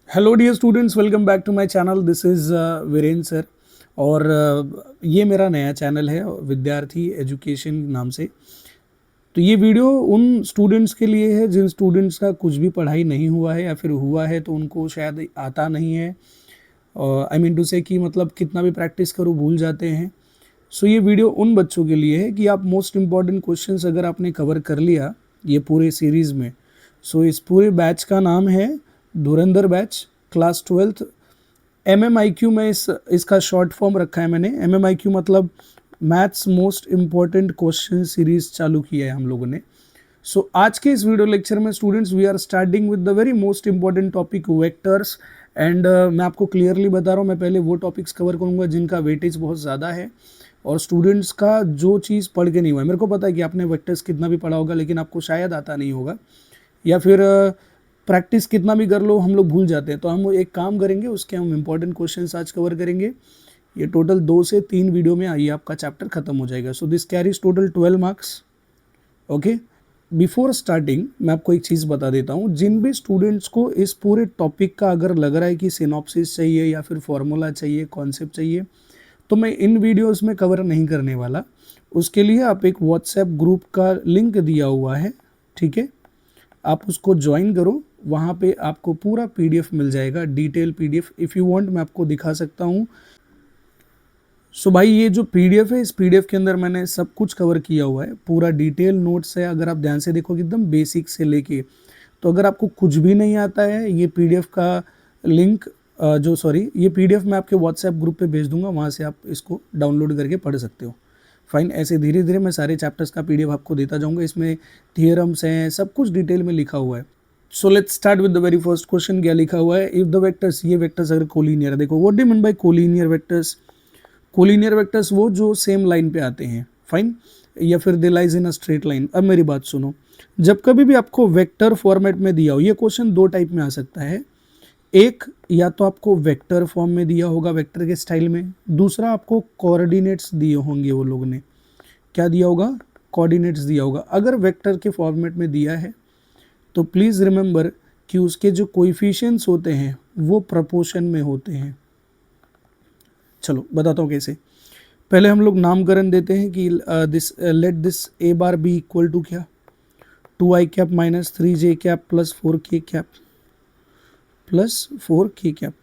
Hello dear students, welcome back to my channel. This is Virendra sir. और ये मेरा नया चैनल है विद्यार्थी एजुकेशन नाम से। तो ये वीडियो उन स्टूडेंट्स के लिए है जिन स्टूडेंट्स का कुछ भी पढ़ाई नहीं हुआ है या फिर हुआ है तो उनको शायद आता नहीं है। आई मीन टू से कि मतलब कितना भी प्रैक्टिस करो भूल जाते हैं। सो ये वीडियो उन बच्चों के लिए है कि आप मोस्ट इम्पॉर्टेंट क्वेश्चंस अगर आपने कवर कर लिया ये पूरे सीरीज़ में। सो इस पूरे बैच का नाम है धुरंधर बैच क्लास 12th। MMIQ में इसका शॉर्ट फॉर्म रखा है मैंने। MMIQ मतलब maths most important question series चालू किया है हम लोगों ने। सो आज के इस वीडियो लेक्चर में students we are starting with the very most important topic vectors. And मैं आपको क्लियरली बता रहा हूँ, मैं पहले वो टॉपिक्स कवर करूँगा जिनका वेटेज बहुत ज़्यादा है और स्टूडेंट्स का जो चीज़ पढ़ के नहीं हुआ है। मेरे को पता है कि आपने वेक्टर्स कितना भी पढ़ा होगा लेकिन आपको शायद आता नहीं होगा, या फिर प्रैक्टिस कितना भी कर लो हम लोग भूल जाते हैं। तो हम एक काम करेंगे, उसके हम इंपॉर्टेंट क्वेश्चंस आज कवर करेंगे। ये टोटल 2 से 3 वीडियो में आइए आपका चैप्टर खत्म हो जाएगा। So this carries total 12 marks. Okay, before starting मैं आपको एक चीज़ बता देता हूँ। जिन भी स्टूडेंट्स को इस पूरे टॉपिक का अगर लग रहा है कि सिनॉप्सिस चाहिए या फिर फॉर्मूला चाहिए, कॉन्सेप्ट चाहिए, तो मैं इन वीडियोस में कवर नहीं करने वाला। उसके लिए आप एक व्हाट्सएप ग्रुप का लिंक दिया हुआ है, ठीक है, आप उसको ज्वाइन करो। वहाँ पे आपको पूरा पीडीएफ मिल जाएगा, detail PDF. If you want मैं आपको दिखा सकता हूँ। सो भाई ये जो पीडीएफ है, इस पीडीएफ के अंदर मैंने सब कुछ कवर किया हुआ है, पूरा डिटेल नोट्स है। अगर आप ध्यान से देखोगे एकदम बेसिक से लेके, तो अगर आपको कुछ भी नहीं आता है, ये पीडीएफ का लिंक ये पीडीएफ मैं आपके व्हाट्सएप ग्रुप पे भेज दूंगा, वहाँ से आप इसको डाउनलोड करके पढ़ सकते हो। फाइन, ऐसे धीरे धीरे मैं सारे चैप्टर्स का पीडीएफ आपको देता जाऊंगा। इसमें थियरम्स हैं, सब कुछ डिटेल में लिखा हुआ है। So let's start with the very first question. क्या लिखा हुआ है? इफ द वेक्टर्स, ये वेक्टर्स अगर कोलिनियर है, देखो what do you mean by collinear vectors. Collinear vectors वो जो सेम लाइन पे आते हैं, फाइन, या फिर they lies in a straight line. अब मेरी बात सुनो, जब कभी भी आपको वेक्टर फॉर्मेट में दिया हो, ये क्वेश्चन 2 टाइप में आ सकता है। एक, या तो आपको वेक्टर फॉर्म में दिया होगा वेक्टर के स्टाइल में, दूसरा आपको कोऑर्डिनेट्स दिए होंगे, वो लोग ने क्या दिया होगा, कोऑर्डिनेट्स दिया होगा। अगर वेक्टर के फॉर्मेट में दिया है तो प्लीज़ रिमेंबर कि उसके जो कोएफिशिएंट्स होते हैं वो प्रपोर्शन में होते हैं। चलो बताता हूँ कैसे। पहले हम लोग नामकरण देते हैं कि let this A bar B equal to क्या, 2i cap minus 3j cap plus 4k cap plus 4k cap.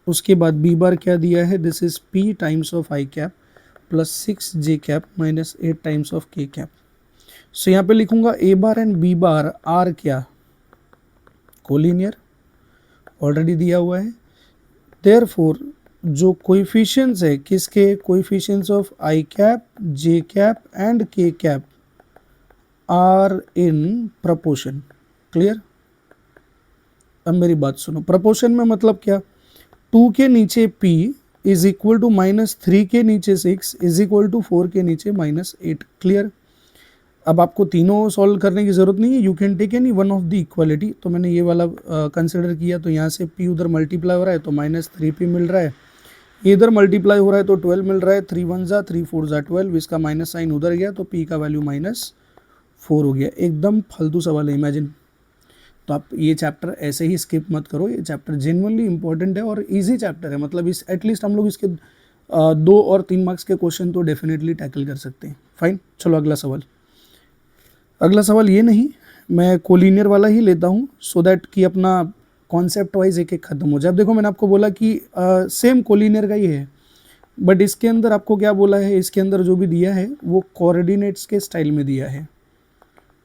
उसके बाद बी बार क्या दिया है, this is p times of i cap plus 6j cap minus 8 times of k cap. So यहाँ पे लिखूंगा A bar and B bar are क्या, collinear, already दिया हुआ है। देयरफॉर जो कोएफिशिएंट्स है किसके, coefficients of I cap, J cap and K cap are in proportion. Clear? अब मेरी बात सुनो, प्रपोर्शन में मतलब क्या, 2 के नीचे p is equal to minus 3 के नीचे 6 इज इक्वल टू 4 के नीचे माइनस 8। क्लियर? अब आपको तीनों सॉल्व करने की ज़रूरत नहीं है, you can take any one of the equality. तो मैंने ये वाला कंसिडर किया, तो यहाँ से p उधर मल्टीप्लाई हो रहा है तो माइनस 3p मिल रहा है, इधर मल्टीप्लाई हो रहा है तो 12 मिल रहा है, 3 1 जा 3 4 जा 12, इसका माइनस साइन उधर गया तो p का वैल्यू -4 हो गया। एकदम फालतू सवाल है, इमेजिन। तो आप ये चैप्टर ऐसे ही स्किप मत करो, ये चैप्टर जेन्युइनली इंपॉर्टेंट है और इजी चैप्टर है। मतलब इस एटलीस्ट हम लोग इसके 2 और 3 मार्क्स के क्वेश्चन तो डेफिनेटली टैकल कर सकते हैं। फाइन, चलो अगला सवाल। अगला सवाल ये नहीं, मैं कोलिनियर वाला ही लेता हूँ सो दैट कि अपना कॉन्सेप्ट वाइज एक एक खत्म हो जाए। अब देखो मैंने आपको बोला कि सेम कोलिनियर का ही है, बट इसके अंदर आपको क्या बोला है, इसके अंदर जो भी दिया है वो कोऑर्डिनेट्स के स्टाइल में दिया है,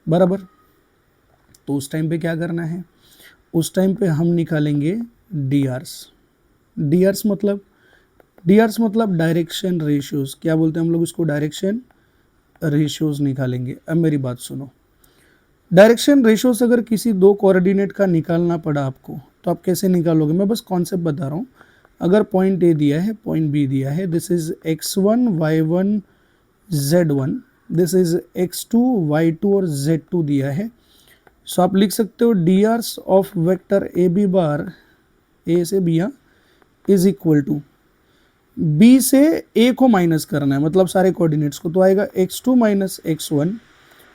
बराबर। तो उस टाइम पे क्या करना है, उस टाइम पे हम निकालेंगे डी आर्स मतलब डायरेक्शन रेशियोज। क्या बोलते हैं हम लोग इसको, डायरेक्शन रेशियोज निकालेंगे। अब मेरी बात सुनो, डायरेक्शन रेशियोज अगर किसी 2 कोऑर्डिनेट का निकालना पड़ा आपको तो आप कैसे निकालोगे, मैं बस कॉन्सेप्ट बता रहा हूँ। अगर पॉइंट ए दिया है, पॉइंट बी दिया है, this is x1 y1 z1, this is x2 y2 और z2 दिया है। सो आप लिख सकते हो D Rs of vector A B bar, A से B is equal to B से ए को माइनस करना है, मतलब सारे कोऑर्डिनेट्स को, तो आएगा x2 माइनस x1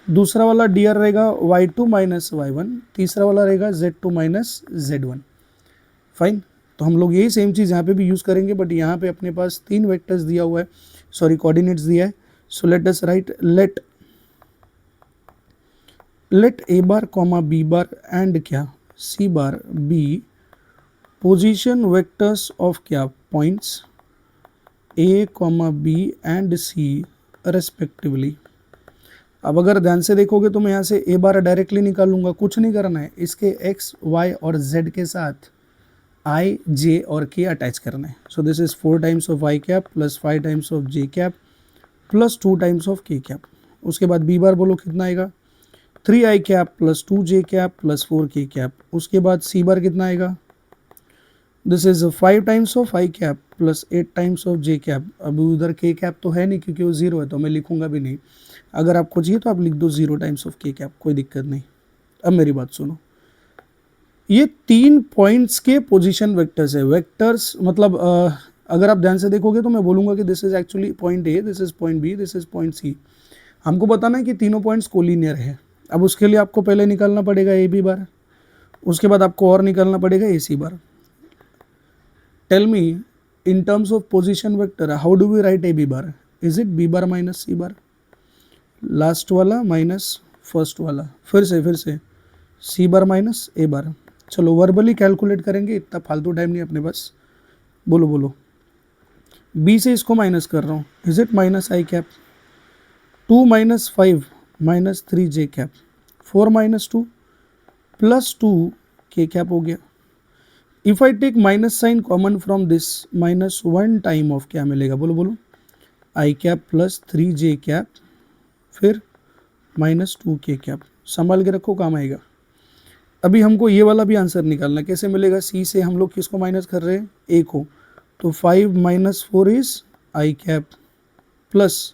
दूसरा वाला डी आर रहेगा y2 माइनस y1, तीसरा वाला रहेगा z2 माइनस z1। फाइन, तो हम लोग यही सेम चीज़ यहाँ पे भी यूज़ करेंगे, बट यहाँ पे अपने पास 3 वेक्टर्स दिया हुआ है, सॉरी कोऑर्डिनेट्स दिया है। So let us write let a bar comma b bar and क्या c bar be position vectors of क्या points a comma b and c respectively. अब अगर ध्यान से देखोगे तो मैं यहाँ से a बार डायरेक्टली निकाल लूँगा, कुछ नहीं करना है, इसके x y और z के साथ i j और k अटैच करना है। सो this is 4 times of i cap plus 5 times of j cap plus 2 times of k cap. उसके बाद b बार बोलो कितना आएगा, 3i cap plus 2j cap plus 4k cap. उसके बाद c बार कितना आएगा, this is 5 times of i cap plus 8 times of j cap. अब उधर k कैप तो है नहीं क्योंकि वो 0 है, तो मैं लिखूंगा भी नहीं। अगर आपको चाहिए तो आप लिख दो 0 टाइम्स ऑफ k कैप, कोई दिक्कत नहीं। अब मेरी बात सुनो, ये 3 पॉइंट्स के पोजीशन वेक्टर्स है। वेक्टर्स मतलब अगर आप ध्यान से देखोगे तो मैं बोलूँगा कि this is actually point A, this is point B, this is point C. हमको बताना है कि तीनों पॉइंट्स कोलिनियर है। अब उसके लिए आपको पहले निकालना पड़ेगा ए बी बार, उसके बाद आपको और निकालना पड़ेगा A C bar. Tell me in terms of position vector how do we write A B bar, is it B bar minus C bar, last वाला माइनस फर्स्ट वाला, फिर से सी बार माइनस ए बार। चलो वर्बली कैलकुलेट करेंगे, इतना फालतू time नहीं अपने पास। बोलो बी से इसको माइनस कर रहा हूँ, is it minus I cap, 2 minus 5 minus 3j cap, 4 minus 2 plus 2k cap हो गया। If I take minus sign common from this, minus 1 time of क्या मिलेगा, बोलो I cap plus 3j cap फिर माइनस 2k कैप। संभाल के रखो, काम आएगा। अभी हमको ये वाला भी आंसर निकालना, कैसे मिलेगा, सी से हम लोग किसको माइनस कर रहे हैं, ए को, तो 5 minus 4 is I cap plus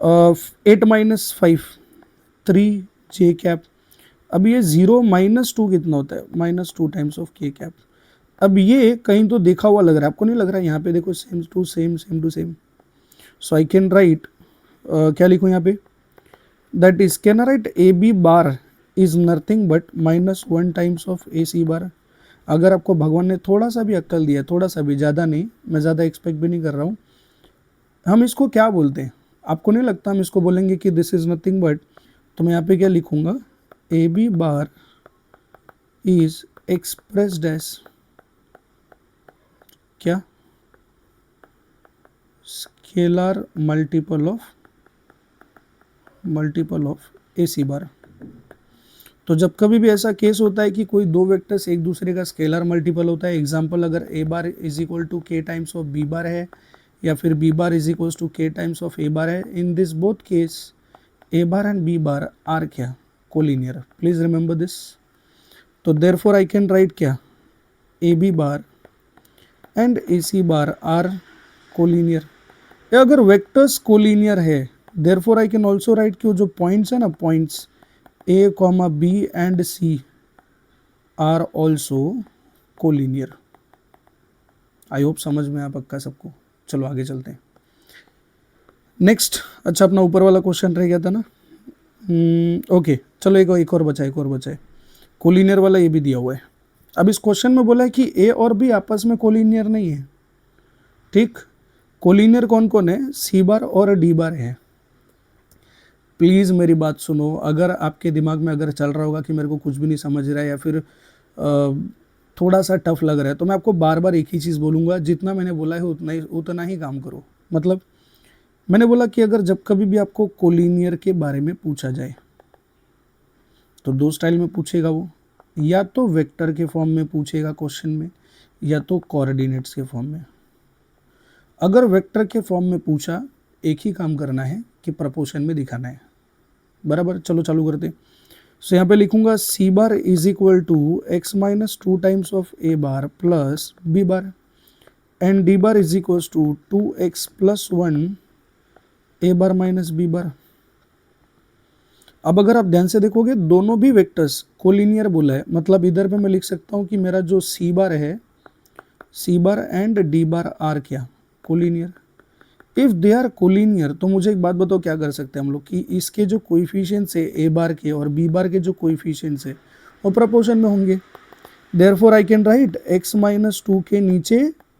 8 minus 5 3j cap. अब ये 0 माइनस 2 कितना होता है, minus 2 times of k cap. अब ये कहीं तो देखा हुआ लग रहा है, आपको नहीं लग रहा है, यहाँ पे देखो same to same. So I can write, क्या लिखूँ यहाँ पे, that is can I write A B bar is nothing but minus 1 times of A C bar. अगर आपको भगवान ने थोड़ा सा भी अक्ल दिया, थोड़ा सा भी, ज़्यादा नहीं, मैं ज़्यादा एक्सपेक्ट भी नहीं कर रहा हूँ, हम इसको क्या बोलते हैं, आपको नहीं लगता हम इसको बोलेंगे कि दिस इज़ नथिंग बट, तो मैं यहाँ पे क्या लिखूँगा, A B bar is expressed as क्या, scalar multiple of A C bar. तो जब कभी भी ऐसा केस होता है कि कोई दो वेक्टर्स एक दूसरे का स्केलर मल्टीपल होता है, एग्जांपल अगर A bar is equal to K times of B bar है, या फिर B bar is equal to K times of A bar है, in this both case A bar and B bar are क्या, collinear. Please remember this. तो therefore I can write क्या, A B bar and A C bar are collinear. अगर vectors collinear है, therefore I can also write कि जो points है ना, points A, B and C are also collinear। I hope समझ में आ पक्का सबको। चलो आगे चलते हैं नेक्स्ट। अच्छा, अपना ऊपर वाला क्वेश्चन रह गया था ना, ओके चलो एक और बचा है। कोलिनियर वाला ये भी दिया हुआ है। अब इस क्वेश्चन में बोला है कि ए और बी आपस में कोलिनियर नहीं है, ठीक। कोलिनियर कौन कौन है, सी बार और डी बार है। प्लीज़ मेरी बात सुनो, अगर आपके दिमाग में अगर चल रहा होगा कि मेरे को कुछ भी नहीं समझ रहा है या फिर थोड़ा सा टफ लग रहा है, तो मैं आपको बार बार एक ही चीज़ बोलूँगा, जितना मैंने बोला है उतना ही काम करो। मतलब मैंने बोला कि अगर जब कभी भी आपको कोलिनियर के बारे में पूछा जाए तो दो स्टाइल में पूछेगा वो, या तो वेक्टर के फॉर्म में पूछेगा क्वेश्चन में, या तो कोऑर्डिनेट्स के फॉर्म में। अगर वेक्टर के फॉर्म में पूछा, एक ही काम करना है कि प्रपोर्शन में दिखाना है, बराबर। चलो चालू करते हैं। सो यहाँ पे लिखूंगा C bar is equal to X minus 2 times of A bar plus B bar, and D bar is equal to 2x plus 1 A bar minus B bar. अब अगर आप ध्यान से देखोगे, दोनों भी वेक्टर्स कोलिनियर बोला है, मतलब इधर पे मैं लिख सकता हूँ कि मेरा जो सी बार है, C bar and D bar are क्या, collinear. If they are collinear, तो मुझे एक बात बताओ क्या कर सकते हैं हम लोग कि इसके जो कोइफिशिएंट्स है ए बार के और बी बार के जो कोइफिशिएंट्स है वो प्रपोर्शन में होंगे। Therefore I can write x minus 2 के नीचे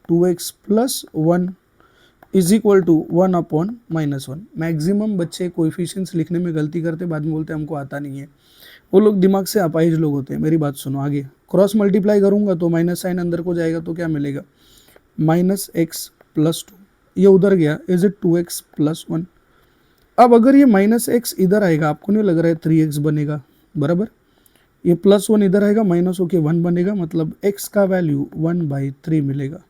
2x plus 1 is equal to 1 upon minus 1। Maximum बच्चे कोइफिशिएंट्स लिखने में गलती करते, बाद में बोलते हमको आता नहीं है। वो लोग दिमाग से अपाहिज लोग होते हैं। मेरी बात सुनो, आगे क्रॉस मल्टीप्लाई करूंगा तो माइनस साइन अंदर को जाएगा तो क्या मिलेगा, माइनस एक्स प्लस 2, ये उधर गया, इज इट 2x प्लस 1। अब अगर ये माइनस एक्स इधर आएगा, आपको नहीं लग रहा है 3x बनेगा, बराबर। ये प्लस 1 इधर आएगा, माइनस होके 1 बनेगा, मतलब x का वैल्यू 1/3 मिलेगा।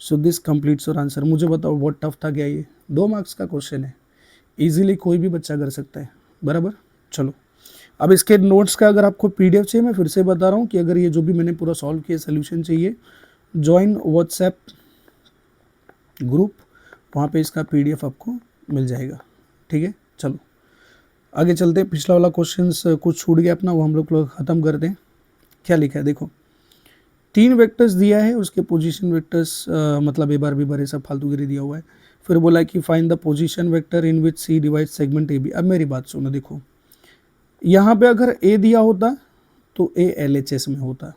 So this completes your answer. मुझे बताओ बहुत टफ था क्या ये? 2 मार्क्स का क्वेश्चन है, इजीली कोई भी बच्चा कर सकता है, बराबर। चलो अब इसके नोट्स का अगर आपको पीडीएफ चाहिए, मैं फिर से बता रहा हूँ कि अगर ये जो भी मैंने पूरा सॉल्व किया सोल्यूशन चाहिए, ज्वाइन व्हाट्सएप ग्रुप, वहाँ पे इसका पीडीएफ आपको मिल जाएगा, ठीक है। चलो आगे चलते हैं। पिछला वाला क्वेश्चन कुछ छूट गया अपना, वो हम लोग ख़त्म करते हैं। क्या लिखा है देखो, 3 वेक्टर्स दिया है, उसके पोजीशन वेक्टर्स मतलब ए बार बी बार ये सब फालतूगिरी दिया हुआ है। फिर बोला कि find the position vector in which C divide segment A B. अब मेरी बात सुनो, देखो यहाँ पे अगर ए दिया होता तो ए LHS में होता,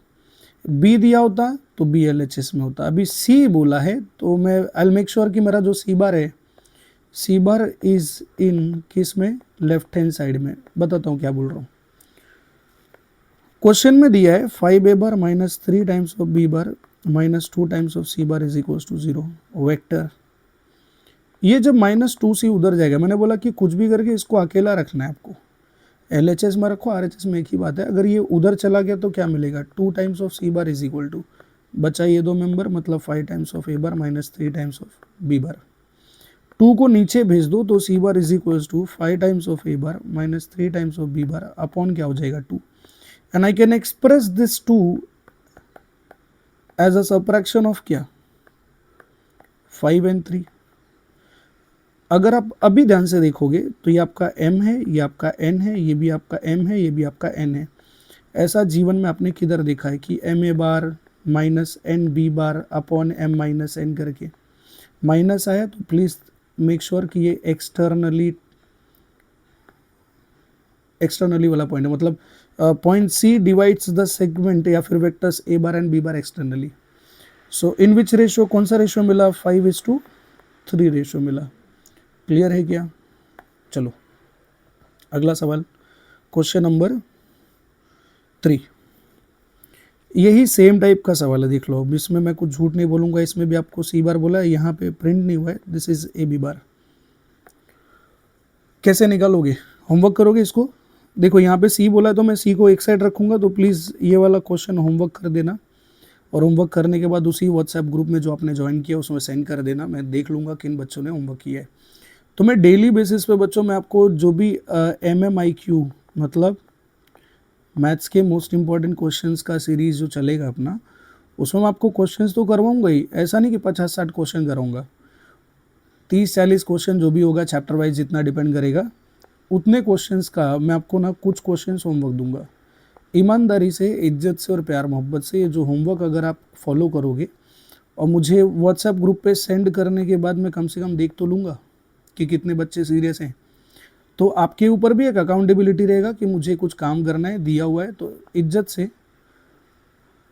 बी दिया होता तो बी LHS में होता। अभी सी बोला है तो मैं आई मेक श्योर कि मेरा जो सी बार है, सी बार इज इन किस में, लेफ्ट हैंड साइड में। बताता हूँ क्या बोल रहा हूँ। क्वेश्चन में दिया है 5a bar minus 3 times of B bar minus 2 times of C bar is equals to 0 vector. ये जब माइनस 2c उधर जाएगा, मैंने बोला कि कुछ भी करके इसको अकेला रखना है आपको, LHS में रखो RHS में एक ही बात है। अगर ये उधर चला गया तो क्या मिलेगा, 2 times of C bar is equal to, बचा ये 2 मेंबर, मतलब 5 times of A bar minus 3 times of B bar. 2 को नीचे भेज दो तो C bar is equals to 5 times of A bar minus 3 times of B bar upon क्या हो जाएगा 2। And I can express this 2 as a subtraction of क्या, 5 and 3। अगर आप अभी ध्यान से देखोगे तो ये आपका m है, ये आपका n है, ये भी आपका m है, ये भी आपका n है। ऐसा जीवन में आपने किधर देखा है कि m a bar minus n b bar upon m minus n करके माइनस आया? तो प्लीज़ मेक श्योर कि ये एक्सटर्नली वाला पॉइंट है, मतलब point C divides the segment या फिर vectors a bar and b bar externally. So in which ratio, कौन सा रेशियो मिला, 5:3 रेशियो मिला। क्लियर है क्या? चलो अगला सवाल, क्वेश्चन नंबर 3। यही सेम टाइप का सवाल है, देख लो। अब इसमें मैं कुछ झूठ नहीं बोलूँगा, इसमें भी आपको सी बार बोला है, यहाँ पे प्रिंट नहीं हुआ है, this is A B bar. कैसे निकालोगे, होमवर्क करोगे इसको? देखो यहाँ पे सी बोला है तो मैं सी को एक साइड रखूँगा, तो प्लीज़ ये वाला क्वेश्चन होमवर्क कर देना, और होमवर्क करने के बाद उसी व्हाट्सएप ग्रुप में जो आपने ज्वाइन किया उसमें सेंड कर देना। मैं देख लूँगा किन बच्चों ने होमवर्क किया है। तो मैं डेली बेसिस पे बच्चों में आपको जो भी MMIQ मतलब मैथ्स के मोस्ट इंपॉर्टेंट क्वेश्चंस का सीरीज़ जो चलेगा अपना, उसमें मैं आपको क्वेश्चंस तो करवाऊंगा ही। ऐसा नहीं कि 50-60 क्वेश्चन कराऊंगा, 30-40 क्वेश्चन जो भी होगा चैप्टर वाइज जितना डिपेंड करेगा, उतने क्वेश्चंस का मैं आपको ना कुछ क्वेश्चंस होमवर्क दूंगा। ईमानदारी से, इज्जत से और प्यार मोहब्बत से ये जो होमवर्क अगर आप फॉलो करोगे और मुझे व्हाट्सएप ग्रुप पे सेंड करने के बाद मैं कम से कम देख तो लूँगा कि कितने बच्चे सीरियस हैं। तो आपके ऊपर भी एक अकाउंटेबिलिटी रहेगा कि मुझे कुछ काम करना है, दिया हुआ है, तो इज्जत से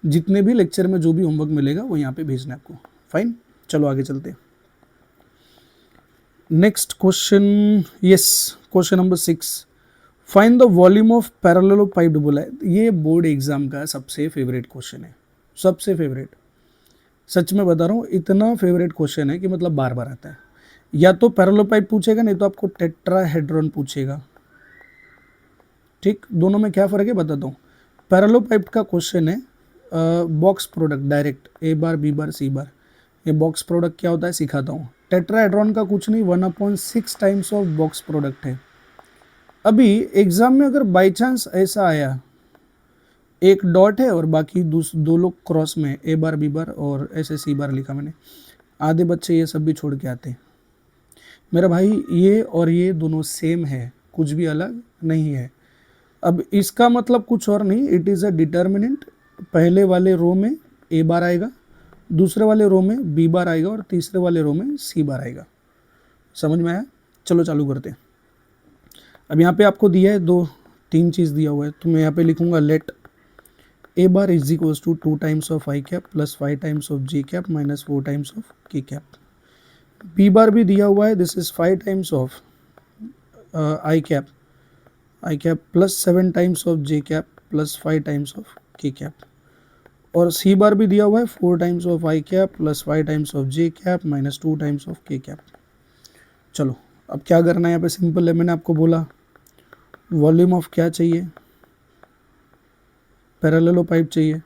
जितने भी लेक्चर में जो भी होमवर्क मिलेगा वो यहाँ पे भेजना है आपको। फाइन, चलो आगे चलते हैं। Next question, yes, question number 6, find the volume of parallelepiped बोला है। ये बोर्ड एग्जाम का सबसे फेवरेट क्वेश्चन है, सबसे फेवरेट। सच में बता रहा हूँ, इतना फेवरेट क्वेश्चन है कि मतलब बार बार आता है। या तो पैरेललोपाइप पूछेगा, नहीं तो आपको टेट्राहेड्रॉन पूछेगा। ठीक, दोनों में क्या फ़र्क है बताता हूँ। पैरेललोपाइप का क्वेश्चन है बॉक्स प्रोडक्ट डायरेक्ट, ए बार बी बार सी बार। ये बॉक्स प्रोडक्ट क्या होता है सिखाता हूँ। टेट्राहेड्रॉन का कुछ नहीं, 1/6 टाइम्स ऑफ बॉक्स प्रोडक्ट है। अभी एग्जाम में अगर बाई चांस ऐसा आया, एक डॉट है और बाकी दो लोग क्रॉस में ए बार बी बार और ऐसे सी बार लिखा मैंने, आधे बच्चे ये सब भी छोड़ के आते हैं। मेरा भाई ये और ये दोनों सेम है, कुछ भी अलग नहीं है। अब इसका मतलब कुछ और नहीं, इट इज़ अ डिटर्मिनेंट। पहले वाले रो में ए बार आएगा, दूसरे वाले रो में बी बार आएगा और तीसरे वाले रो में सी बार आएगा। समझ में आया? चलो चालू करते हैं। अब यहाँ पे आपको दिया है 2-3 चीज़ दिया हुआ है, तो मैं यहाँ पे लिखूँगा let A bar is equals to 2 times of I cap plus 5 times of J cap minus 4 times of K cap. B bar भी दिया हुआ है, this is 5 times of I cap plus 7 times of J cap plus 5 times of K cap. और C bar भी दिया हुआ है 4 times of I cap plus 5 times of J cap minus 2 times of K cap. चलो अब क्या करना है, यहाँ पे सिंपल है, मैंने आपको बोला वॉल्यूम ऑफ क्या चाहिए, पैरेललोपाइप चाहिए।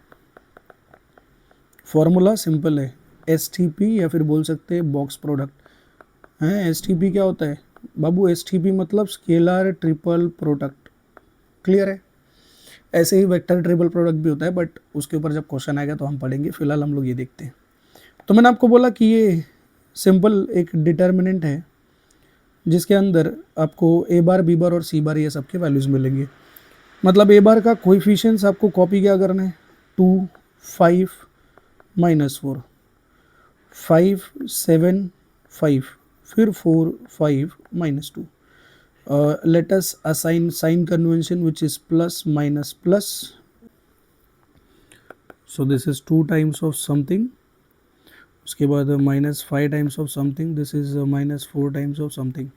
फॉर्मूला सिंपल है, एस टी पी या फिर बोल सकते हैं बॉक्स प्रोडक्ट हैं। एस टी पी क्या होता है बाबू? एस टी पी मतलब स्केलर ट्रिपल प्रोडक्ट। क्लियर है? ऐसे ही वेक्टर ट्रिपल प्रोडक्ट भी होता है, बट उसके ऊपर जब क्वेश्चन आएगा तो हम पढ़ेंगे, फिलहाल हम लोग ये देखते हैं। तो मैंने आपको बोला कि ये सिंपल एक डिटर्मिनेंट है जिसके अंदर आपको ए बार बी बार और सी बार ये सबके वैल्यूज़ मिलेंगे। मतलब ए बार का कोएफिशिएंट्स आपको कॉपी क्या करना है, 2 5 -4 5 7 5 फिर 4 5 -2। Let us assign sign convention which is plus minus plus. So this is 2 times of something, उसके बाद minus 5 times of something, this is minus 4 times of something.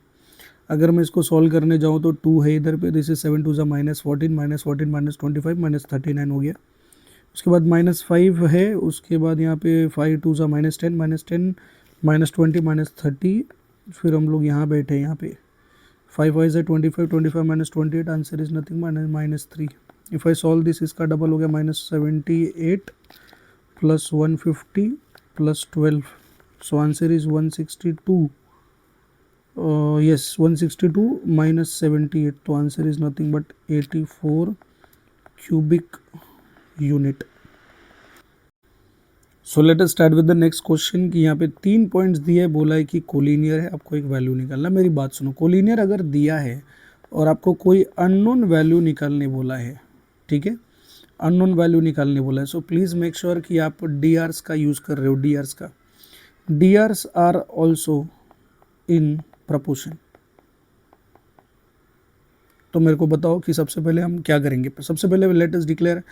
अगर मैं इसको सॉल्व करने जाऊँ तो 2 है इधर पे, दिस इज 7 2 -14 -14 -25 -39 हो गया। उसके बाद -5 है, उसके बाद यहाँ पे 5 2 -10 -10 -20 -30। फिर हम लोग यहाँ बैठे, यहाँ पे 5 5 है 25 25 -28, answer is nothing -3। If I solve this, इसका डबल हो गया -78 plus 150 plus 12, so answer is 162। Yes 162 -78, तो answer is nothing but 84 cubic unit. So let us start with the next question कि यहाँ पे 3 पॉइंट्स दिए है, बोला है कि कोलिनियर है, आपको एक वैल्यू निकालना। मेरी बात सुनो, कोलिनियर अगर दिया है और आपको कोई अननोन वैल्यू निकालने बोला है, ठीक है, अननोन वैल्यू निकालने बोला है, सो प्लीज़ मेक श्योर कि आप डी आर्स का यूज़ कर रहे हो। डी आर्स का, D Rs are also in proportion. तो मेरे को बताओ कि सबसे पहले हम क्या करेंगे। सबसे पहले let us declare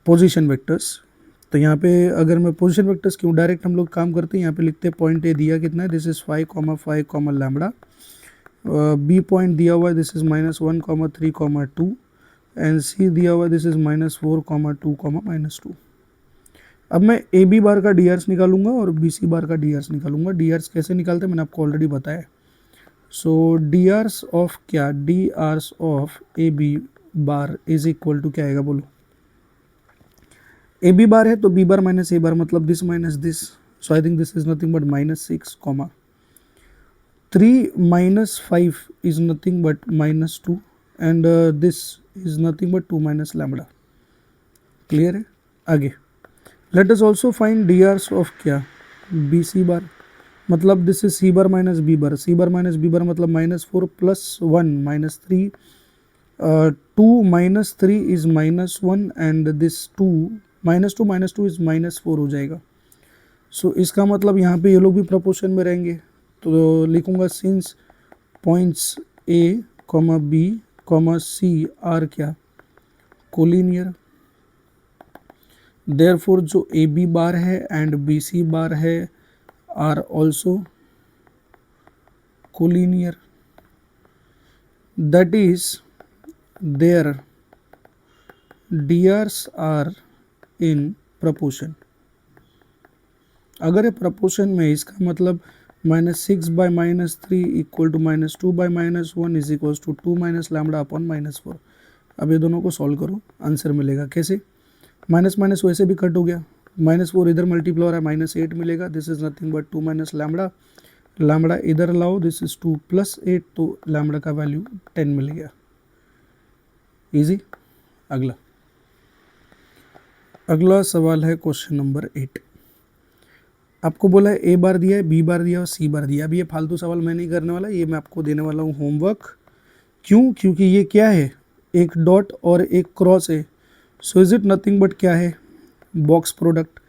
position vectors. तो यहाँ पे अगर मैं पोजीशन वेक्टर्स क्यों डायरेक्ट हम लोग काम करते हैं, यहाँ पे लिखते हैं पॉइंट ए दिया कितना है, this is 5 5 lambda. B point दिया हुआ है, दिस इज -1 3 2, एंड सी दिया हुआ है, दिस इज -4 2 -2। अब मैं ए बी बार का डी आर्स निकालूंगा और बी सी बार का डी आर्स निकालूंगा। डी आर्स कैसे निकालते हैं मैंने आपको ऑलरेडी बताया। सो डी आर्स ऑफ क्या, D Rs of A B bar is equal to क्या आएगा बोलो। ए बी बार है तो बी बार माइनस ए बार, मतलब this minus this, so I think this is nothing but -6 3 -5 is nothing but -2 and this is nothing but 2 - lambda। Clear है? आगे let us also find D Rs of क्या, B C bar, मतलब this is C bar minus B bar. C bar minus B bar मतलब -4 + 1 -3, 2 -3 is -1 and this 2 -2 is -4 हो जाएगा। सो इसका मतलब यहाँ पे ये लोग भी प्रपोर्शन में रहेंगे, तो लिखूंगा since points A B C are क्या, कोलिनियर, देयरफॉर जो ए बी बार है एंड बी सी बार है are also collinear, that is their D Rs are in proportion. अगर ये प्रपोर्शन में, इसका मतलब -6 by -3 equal to -2 by -1 is equal to 2 - lambda upon -4। अब ये दोनों को सॉल्व करो, आंसर मिलेगा कैसे, माइनस माइनस वैसे भी कट हो गया, -4 इधर मल्टीप्लाई हो रहा है, -8 मिलेगा, this is nothing but 2 - lambda, lambda इधर लाओ, दिस इज 2 + 8, तो लैम्बडा का वैल्यू 10 मिल गया। इजी। अगला सवाल है क्वेश्चन नंबर 8। आपको बोला है ए बार दिया है, बी बार दिया और सी बार दिया। अभी ये फालतू सवाल मैं नहीं करने वाला, ये मैं आपको देने वाला हूँ होमवर्क। क्यों? क्योंकि ये क्या है, एक डॉट और एक क्रॉस है, so is it nothing but क्या है, box product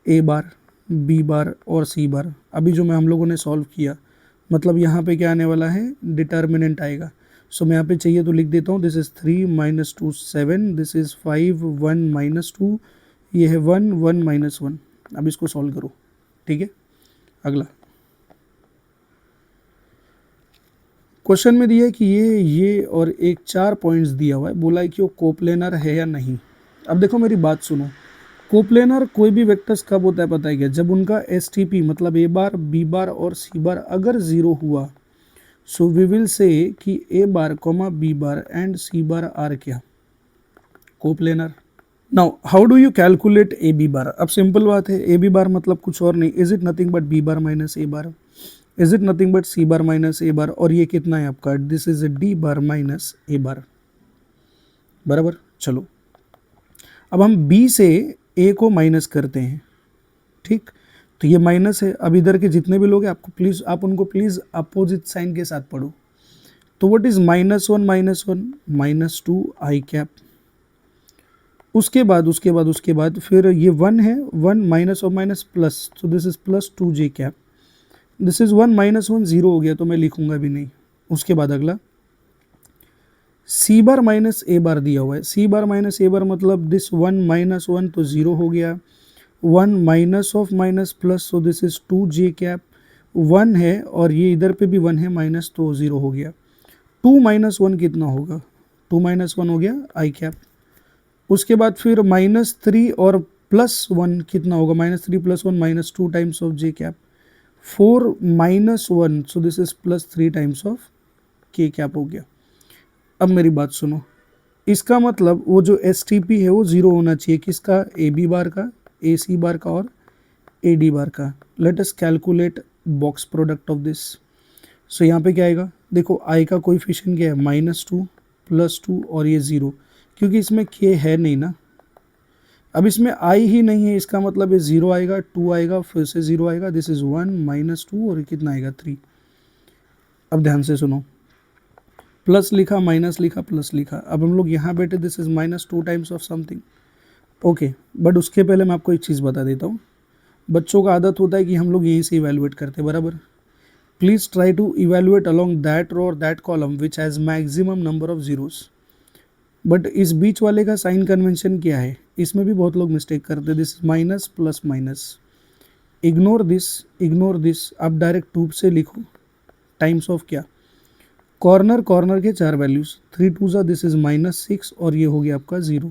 A bar B bar और सी बार। अभी जो मैं हम लोगों ने सॉल्व किया मतलब यहाँ पे क्या आने वाला है, डिटर्मिनेंट आएगा। सो मैं यहाँ पे चाहिए तो लिख देता हूँ, this is 3 minus 2 7, this is 5 1 minus 2, ये है 1 1 माइनस 1। अब इसको सॉल्व करो, ठीक है। अगला क्वेश्चन में दिया है कि ये और एक 4 पॉइंट्स दिया हुआ है, बोला है कि वो कोप्लेनर है या नहीं। अब देखो मेरी बात सुनो, कोप्लेनर कोई भी वेक्टर्स कब होता है पता है क्या, जब उनका एस टी पी मतलब ए बार बी बार और सी बार अगर ज़ीरो हुआ, सो वी विल से कि A bar comma B bar and C bar are क्या, coplanar. Now how do you calculate A B bar. अब simple बात है, ए B bar मतलब कुछ और नहीं, is it nothing but B bar minus A bar, is it nothing but C bar minus A bar, और ये कितना है आपका, this is D bar minus A bar, बराबर। चलो अब हम बी से ए को माइनस करते हैं, ठीक। तो ये माइनस है, अब इधर के जितने भी लोग हैं आपको प्लीज, आप उनको प्लीज अपोजिट साइन के साथ पढ़ो। तो what is -1 minus 2 I cap, उसके बाद फिर ये 1 है, 1 माइनस और माइनस प्लस, तो this is plus 2 J cap, this is 1 minus 1 zero हो गया तो मैं लिखूंगा भी नहीं। उसके बाद अगला सी बार माइनस ए बार दिया हुआ है, सी बार माइनस ए बार मतलब दिस 1 माइनस 1 तो जीरो हो गया, 1 minus of minus plus, so this is 2 J cap, 1 है और ये इधर पे भी 1 है माइनस, तो जीरो हो गया। 2 माइनस 1 कितना होगा, 2 माइनस 1 हो गया आई कैप। उसके बाद फिर -3 और +1 कितना होगा, -3 + 1 -2 times of J cap, 4 minus 1, so this is +3 times of K cap हो गया। अब मेरी बात सुनो, इसका मतलब वो जो एस टी पी है वो ज़ीरो होना चाहिए, किसका, ए बी बार का, ए सी बार का और ए डी बार का। Let us calculate box product of this. So यहाँ पे क्या आएगा, देखो आई का कोएफिशिएंट क्या है, -2 +2 और ये ज़ीरो, क्योंकि इसमें के है नहीं ना, अब इसमें आई ही नहीं है, इसका मतलब ये ज़ीरो आएगा, 2 आएगा, फिर से ज़ीरो आएगा, दिस इज़ 1 -2 और कितना आएगा 3। अब ध्यान से सुनो, प्लस लिखा माइनस लिखा प्लस लिखा, अब हम लोग यहाँ बैठे, this is -2 times of something, okay. But उसके पहले मैं आपको एक चीज़ बता देता हूँ, बच्चों का आदत होता है कि हम लोग यहीं से इवेलुएट करते हैं, बराबर। Please try to evaluate along that row और that column which has maximum number of zeros. But इस बीच वाले का साइन कन्वेंशन क्या है, इसमें भी बहुत लोग मिस्टेक करते हैं, this is minus plus minus, ignore this, आप डायरेक्ट टूब से लिखो, टाइम्स ऑफ क्या, कॉर्नर के 4 वैल्यूज़, 3 2 ज़ा दिस इज़ -6 और ये हो गया आपका 0,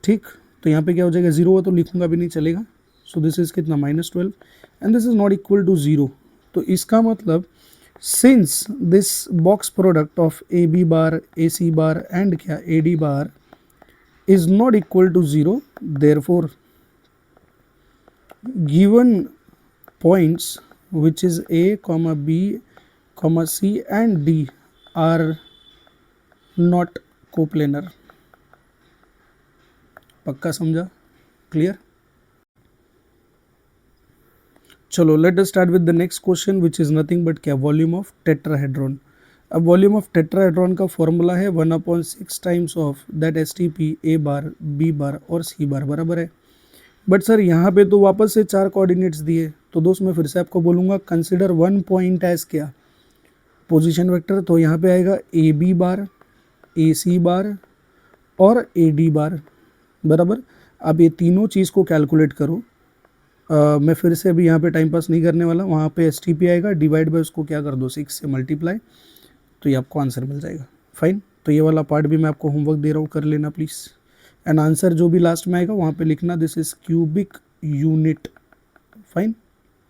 ठीक। तो यहाँ पे क्या हो जाएगा, 0 हुआ तो लिखूंगा भी नहीं चलेगा, सो दिस इज़ कितना -12 and this is not equal to 0। तो इसका मतलब since this box product of A B bar A C bar and क्या A D bar is not equal to 0, therefore given points which is A comma B comma C and D are not coplanar. पक्का समझा, clear. चलो let us start with the next question which is nothing but क्या, volume of tetrahedron. अब volume of tetrahedron का formula है 1/6 times of that S T P A bar B bar और C बार, बराबर है। बट सर यहाँ पे तो वापस से 4 कोऑर्डिनेट्स दिए, तो दोस्त मैं फिर से आपको बोलूँगा कंसिडर 1 पॉइंट एज क्या, पोजीशन वेक्टर। तो यहाँ पे आएगा ए बी बार ए सी बार और ए डी बार, बराबर। अब ये तीनों चीज़ को कैलकुलेट करो। मैं फिर से अभी यहाँ पे टाइम पास नहीं करने वाला, वहाँ पे एस टी पी आएगा, डिवाइड बाय उसको क्या कर दो 6 से मल्टीप्लाई, तो ये आपको आंसर मिल जाएगा। फाइन, तो ये वाला पार्ट भी मैं आपको होमवर्क दे रहा हूँ, कर लेना प्लीज़। एंड आंसर जो भी लास्ट में आएगा वहाँ पे लिखना this is cubic unit. Fine,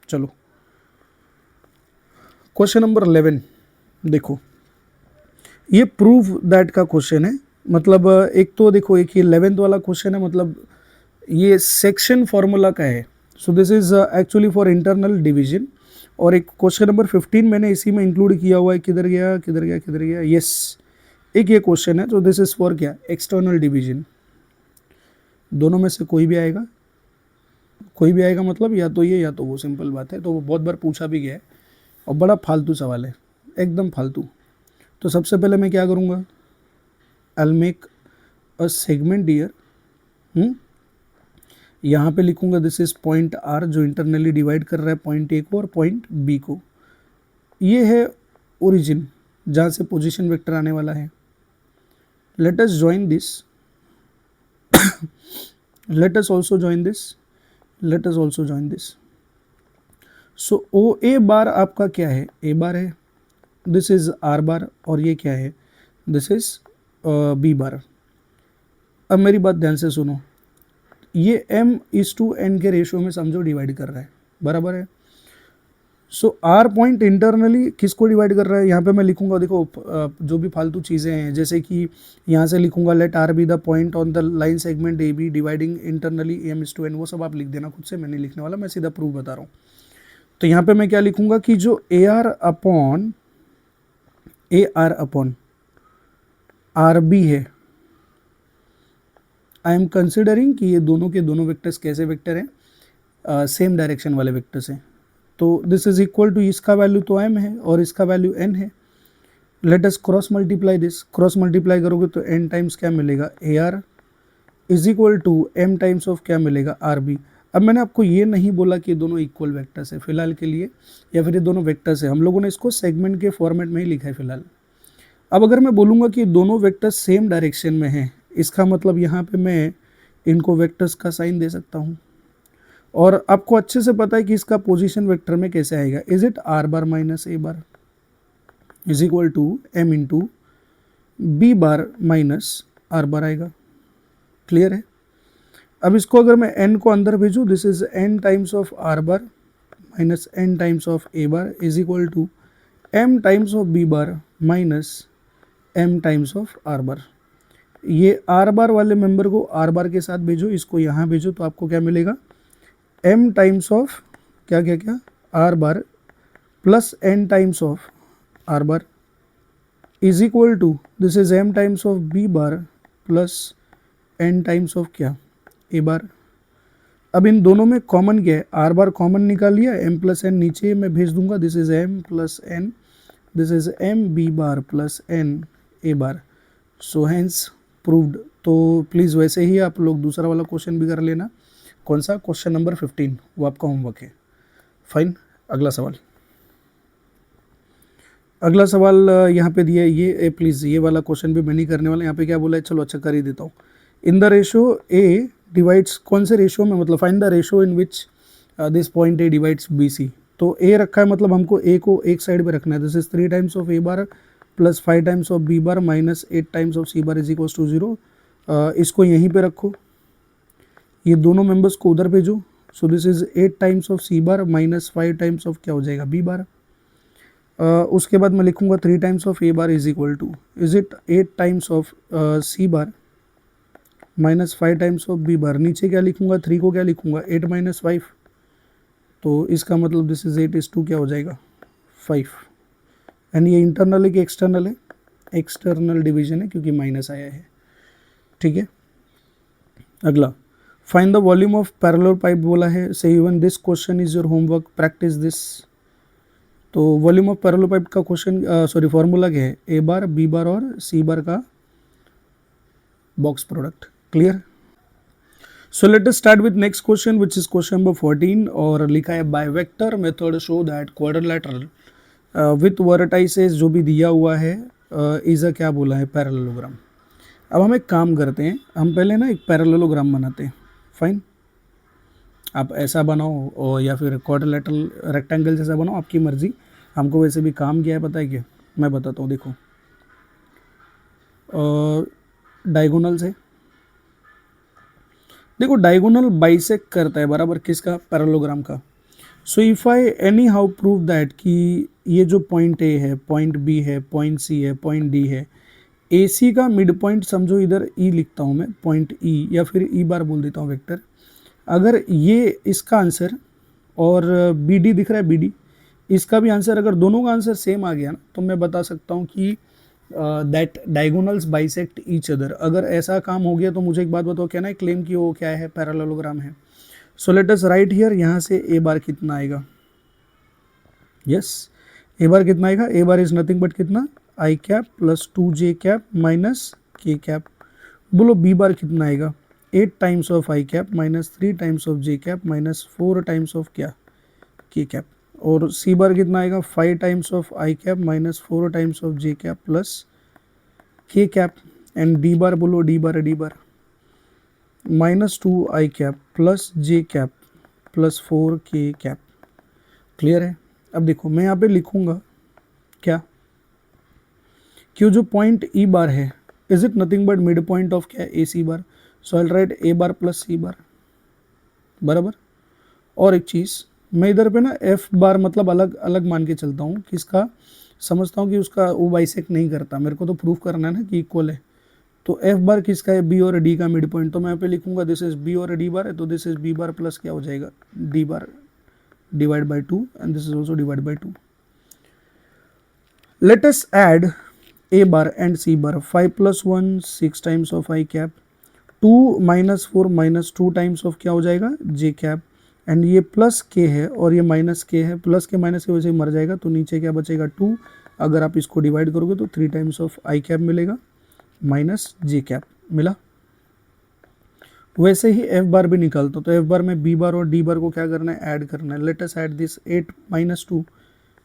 चलो क्वेश्चन नंबर 11 देखो, ये प्रूव दैट का क्वेश्चन है। मतलब एक तो देखो, एक ये 11th वाला क्वेश्चन है, मतलब ये सेक्शन फॉर्मूला का है। सो this is actually for internal division. और एक क्वेश्चन नंबर 15 मैंने इसी में इंक्लूड किया हुआ है, किधर गया, यस, एक ये क्वेश्चन है। तो दिस इज फॉर क्या, एक्सटर्नल डिवीजन। दोनों में से कोई भी आएगा मतलब या तो ये या तो वो, सिंपल बात है। तो वो बहुत बार पूछा भी गया है और बड़ा फालतू सवाल है, एकदम फालतू। तो सबसे पहले मैं क्या करूँगा, I'll make a segment here। यहाँ पे लिखूंगा दिस इज पॉइंट आर जो इंटरनली डिवाइड कर रहा है पॉइंट ए को और पॉइंट बी को। ये है ओरिजिन जहाँ से पोजीशन वेक्टर आने वाला है. Let us join this, let us also join this, let us also join this. So ओ ए बार आपका क्या है, ए बार है, दिस इज आर बार, और ये क्या है, दिस इज बी बार. अब मेरी बात ध्यान से सुनो, ये m/n के रेशियो में समझो डिवाइड कर रहा है, बराबर है. सो आर पॉइंट इंटरनली किसको डिवाइड कर रहा है, यहाँ पे मैं लिखूंगा, देखो जो भी फालतू चीज़ें हैं, जैसे कि यहाँ से लिखूंगा let R be the point on the line segment A B dividing internally m/n, वो सब आप लिख देना खुद से, मैं नहीं लिखने वाला, मैं सीधा प्रूफ बता रहा हूँ. तो यहाँ पे मैं क्या लिखूंगा कि जो A R upon R B है, आई एम कंसिडरिंग कि ये दोनों के दोनों वेक्टर्स कैसे वेक्टर हैं, सेम डायरेक्शन वाले वेक्टर्स हैं. तो दिस इज इक्वल टू, इसका वैल्यू तो m है और इसका वैल्यू n है. Let us cross multiply this, cross multiply करोगे तो n टाइम्स क्या मिलेगा, A R is equal to m times of क्या मिलेगा, आर बी. अब मैंने आपको ये नहीं बोला कि दोनों इक्वल वेक्टर्स है फिलहाल के लिए, या फिर ये दोनों वेक्टर्स है, हम लोगों ने इसको सेगमेंट के फॉर्मेट में ही लिखा है फिलहाल. अब अगर मैं बोलूँगा कि दोनों वेक्टर्स सेम डायरेक्शन में हैं, इसका मतलब यहाँ पे मैं इनको वेक्टर्स का साइन दे सकता हूँ, और आपको अच्छे से पता है कि इसका पोजीशन वेक्टर में कैसे आएगा, is it R bar minus A bar is equal to M into B bar minus R bar आएगा. क्लियर है. अब इसको अगर मैं n को अंदर भेजूँ, this is n times of R bar minus n times of A bar is equal to m times of B bar minus m times of R bar. ये आर बार वाले मेंबर को आर बार के साथ भेजो, इसको यहाँ भेजो, तो आपको क्या मिलेगा, m टाइम्स ऑफ क्या क्या क्या R bar plus n times of R bar is equal to, this is m times of B bar plus n times of क्या, ए बार. अब इन दोनों में कॉमन क्या है, आर बार कॉमन निकाल लिया, m प्लस n नीचे मैं भेज दूंगा, this is m plus n, this is m B bar plus n A bar. So hence proved. तो प्लीज़ वैसे ही आप लोग दूसरा वाला क्वेश्चन भी कर लेना. कौन सा, क्वेश्चन नंबर 15, वो आपका होमवर्क है. फाइन. अगला सवाल, अगला सवाल यहाँ पे दिया है, ये प्लीज़ ये वाला क्वेश्चन भी मैं नहीं करने वाला. यहाँ पे क्या बोला है, चलो अच्छा कर ही देता हूँ. In the ratio A divides, कौन से रेशियो में, मतलब find the ratio in which this point A divides B C. तो ए रखा है, मतलब हमको ए को एक साइड पे रखना है. This is 3 times of A bar plus 5 times of B bar minus 8 times of C bar is equal to 0. इसको यहीं पे रखो, ये दोनों मेंबर्स को उधर भेजो. So this is 8 times of C bar minus 5 times of क्या हो जाएगा, बी बार. उसके बाद मैं लिखूंगा 3 times of A bar is equal to, is it 8 times of C bar minus 5 times of B bar. नीचे क्या लिखूंगा, 3 को क्या लिखूंगा, 8 माइनस 5. तो इसका मतलब दिस इज 8 इज टू क्या हो जाएगा, 5. एंड ये इंटरनल है कि एक्सटर्नल है, एक्सटर्नल डिवीजन है क्योंकि माइनस आया है. ठीक है. अगला, find the volume of parallel pipe बोला है. से even this question is your homework, practice this. तो वॉल्यूम ऑफ पैरेलल पाइप का क्वेश्चन, सॉरी फॉर्मूला क्या है, ए बार बी बार और सी बार का box product. Clear. So let us start with next question which is question number 14, और लिखा है by vector method show that quadrilateral with vertices, जो भी दिया हुआ है इज अ क्या बोला है, पैरेललोग्राम. अब हम एक काम करते हैं, हम पहले ना एक पैरेललोग्राम बनाते हैं. फाइन. आप ऐसा बनाओ और या फिर क्वाड्रिलेटरल रेक्टेंगल जैसा बनाओ, आपकी मर्जी. हमको वैसे भी काम किया है, पता है क्या, मैं बताता हूँ. देखो डायगोनल से, देखो डायगोनल बाइसेक्ट करता है, बराबर, किसका, पैरेललोग्राम का. So if I any how prove that कि ये जो पॉइंट ए है, पॉइंट बी है, पॉइंट सी है, पॉइंट डी है, ए सी का मिड पॉइंट समझो, इधर ई लिखता हूँ मैं, पॉइंट ई, या फिर ई बार बोल देता हूँ वेक्टर. अगर ये इसका आंसर और बी डी दिख रहा है, बी डी, इसका भी आंसर, अगर दोनों का आंसर सेम आ गया ना, तो मैं बता सकता हूँ कि that diagonals bisect each other. अगर ऐसा काम हो गया तो मुझे एक बात बताओ, क्या ना क्लेम कि वो क्या है, पैरेललोग्राम है. So let us right here, यहाँ से ए बार कितना आएगा, यस, ए बार कितना आएगा, A bar is nothing but कितना, I cap plus 2j cap minus K cap. बोलो बी बार कितना आएगा, 8 times of I cap minus 3 times of J cap minus 4 times of क्या, के कैप. और C bar कितना आएगा 5 times of I cap minus 4 times of J cap plus K cap and D bar बोलो D bar -2 I cap plus J cap plus 4 के cap. Clear है। अब देखो मैं यहाँ पे लिखूंगा क्या कि जो पॉइंट ई बार है is it nothing but mid point of क्या ए सी बार, सो आई राइट ए बार प्लस सी बार बराबर। और एक चीज़ मैं इधर पे ना एफ बार मतलब अलग अलग मान के चलता हूँ, किसका समझता हूँ कि उसका वो बाइसेक्ट नहीं करता, मेरे को तो प्रूफ करना है ना कि इक्वल है। तो एफ बार किसका है, बी और डी का मिड पॉइंट, तो मैं यहाँ पे लिखूंगा दिस इज बी और डी बार है, तो this is B bar plus क्या हो जाएगा D bar divide by 2 and this is also divide by 2। Let us add A bar and C bar 5 + 1 6 times of I cap 2 - 4 -2 times of क्या हो जाएगा J cap and ये plus K है और ये माइनस के है, प्लस के माइनस की वजह से मर जाएगा, तो नीचे क्या बचेगा 2। अगर आप इसको डिवाइड करोगे तो 3 टाइम्स ऑफ आई कैप मिलेगा माइनस जे कैप मिला। वैसे ही एफ बार भी निकालता, तो एफ बार में बी बार और डी बार को क्या करना है ऐड करना है। Let us add this 8 -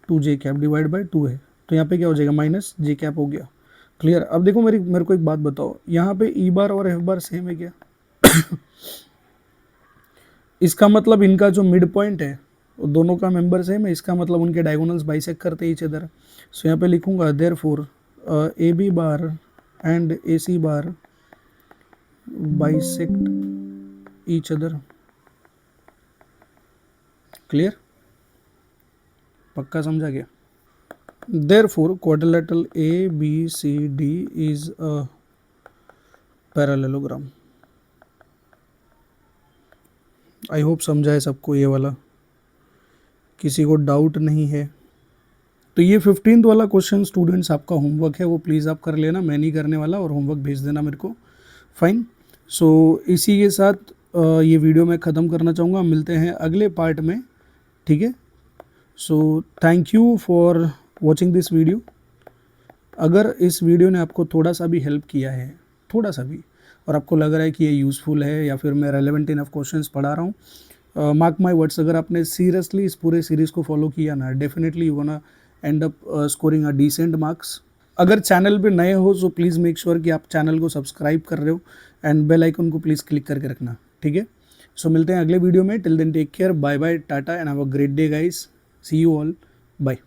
2 J cap divide by 2 है, तो यहाँ पे क्या हो जाएगा माइनस जे कैप हो गया। क्लियर। अब देखो मेरे को एक बात बताओ, यहाँ पे ई बार और एफ बार सेम है क्या? इसका मतलब इनका जो मिड पॉइंट है वो दोनों का मेंबर सेम है, इसका मतलब उनके डायगोनल्स बाइसेक्ट करते ईच अदर। सो यहाँ पे लिखूंगा therefore A B bar and A C bar bisect each other. Clear, पक्का समझा गया? Therefore quadrilateral A B C D is a parallelogram. I hope समझा है सबको ये वाला, किसी को डाउट नहीं है? तो ये 15th वाला क्वेश्चन स्टूडेंट्स आपका होमवर्क है, वो प्लीज़ आप कर लेना, मैं नहीं करने वाला, और होमवर्क भेज देना मेरे को। फाइन। सो इसी के साथ ये वीडियो मैं ख़त्म करना चाहूँगा, मिलते हैं अगले पार्ट में, ठीक है? So thank you for watching this video. अगर इस वीडियो ने आपको थोड़ा सा भी हेल्प किया है, थोड़ा सा भी, और आपको लग रहा है कि ये यूज़फुल है या फिर मैं रेलेवेंट इनफ क्वेश्चंस पढ़ा रहा हूँ, मार्क माय वर्ड्स, अगर आपने सीरियसली इस पूरे सीरीज़ को फॉलो किया ना, definitely you gonna end up scoring a decent marks. अगर चैनल पे नए हो सो प्लीज़ मेक श्योर कि आप चैनल को सब्सक्राइब कर रहे हो एंड बेल आइकन को प्लीज़ क्लिक करके रखना, ठीक है? सो मिलते हैं अगले वीडियो में, till then take care, bye bye, टाटा and have a great day guys, see you all, bye.